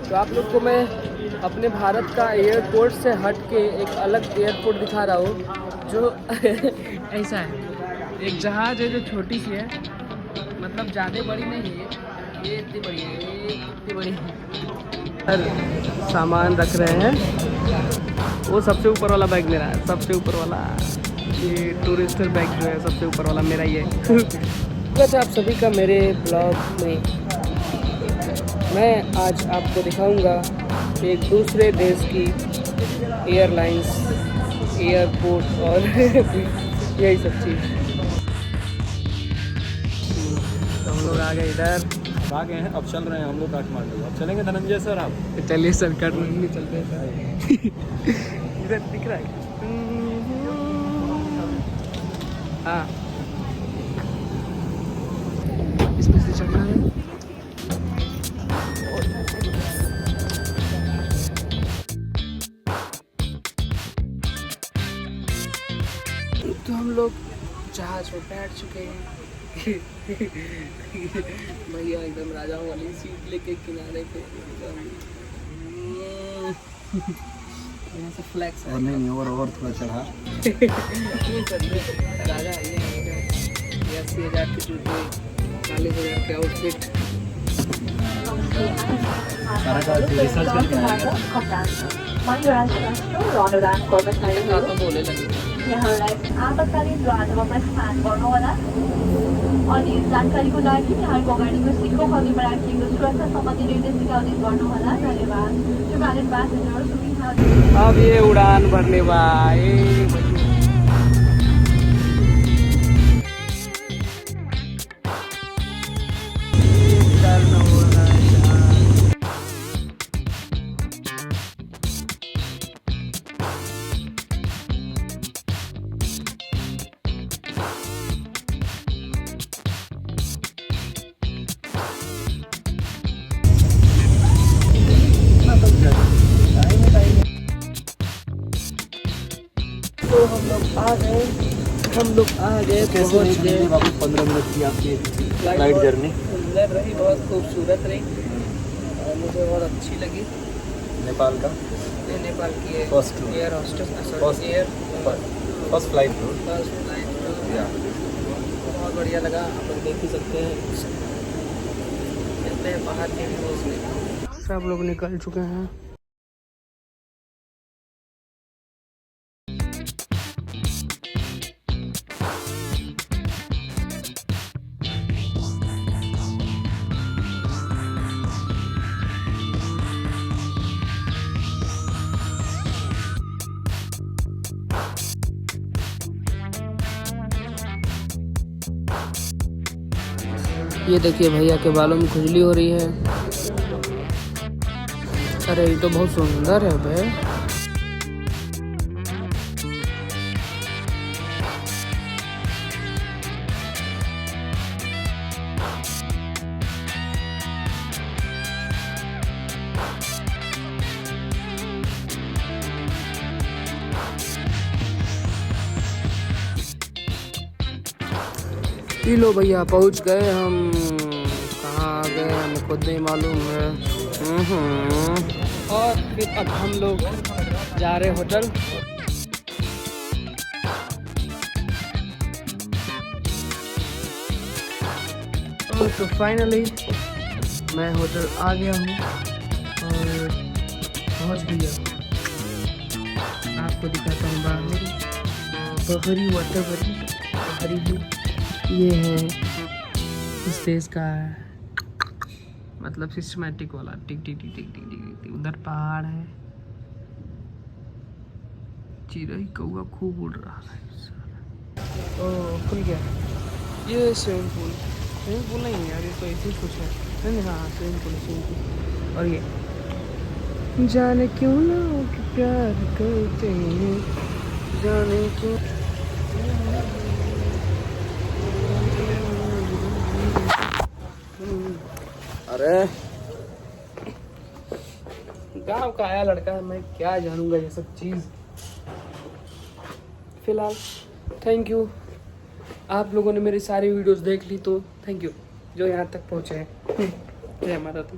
तो आप लोग को मैं अपने भारत का एयरपोर्ट से हट के एक अलग एयरपोर्ट दिखा रहा हूँ जो ऐसा है। एक जहाज़ है जो छोटी सी है, मतलब ज़्यादा बड़ी नहीं है, ये इतनी बड़ी है, ये इतनी बड़ी है। सामान रख रहे हैं। वो सबसे ऊपर वाला बैग मेरा है, सबसे ऊपर वाला ये टूरिस्टर बैग जो है सबसे ऊपर वाला मेरा ही है। स्वागत है आप सभी का मेरे ब्लॉग में। मैं आज आपको दिखाऊंगा एक दूसरे देश की एयरलाइंस, एयरपोर्ट और यही सब चीज़। तो हम लोग आ गए इधर, आ गए हैं, अब चल रहे हैं हम लोग काठमांडू। अब चलेंगे धनंजय सर आप? चलिए सर काठमांडू चलते हैं। इधर दिख रहा है। हाँ, इसमें से चढ़ना है। तो हम लोग जहाज में बैठ चुके हैं। भैया एकदम राजाओं वाली सीट लेके किनारे पे एकदम यहाँ से फ्लैक्स और नहीं और थोड़ा चढ़ा। राजा ये 80,000 के जूते, 40,000 के आउटफिट। बोले लगे आपतकालीन द्वारमा स्थान गर्नुहोला अनि जानकारीको लागि यहाँको अगाडिको सिटको खल्तीमा राखिएको सुरक्षा सम्बन्धी निर्देशिका उल्लेख गर्नुहोला। धन्यवाद। To valid passengers, we have अब ये उड़ान भरने वाले तो हम लोग आ गए पहुँच गए। 15 मिनट की आपकी फ्लाइट जर्नी सुंदर रही, बहुत खूबसूरत रही और मुझे बहुत अच्छी लगी। नेपाल का ये नेपाल की है first air hostess, first flight बहुत बढ़िया लगा। आप लोग देख ही सकते हैं, चलते हैं बाहर के व्यूज़ में। सब लोग निकल चुके हैं। ये देखिए भैया के बालों में खुजली हो रही है। अरे ये तो बहुत सुंदर है बे। लो भैया पहुंच गए हम। कहाँ आ गए हमें खुद नहीं मालूम है। और फिर अब हम लोग जा रहे होटल। तो फाइनली मैं होटल आ गया हूँ और पहुँच गया। आपको दिखाता हूँ बहरी वाटर बहरी ये है इस देश का, मतलब सिस्टमैटिक वाला। टिक टिक टिक टिक टिक टिक। उधर पहाड़ है, चिड़ै कौआ खूब उड़ रहा है। ओह खुल गया ये स्विमिंग पूल नहीं है यार, ये तो ऐसे ही कुछ है। नहीं हाँ स्विमिंग पूल। और ये जाने क्यों लोग प्यार करते हैं, जाने क्यों। अरे गांव का आया लड़का है, मैं क्या जानूंगा ये सब चीज़। फिलहाल थैंक यू, आप लोगों ने मेरी सारी वीडियोस देख ली, तो थैंक यू जो यहाँ तक पहुँचे हैं। जय माता दी।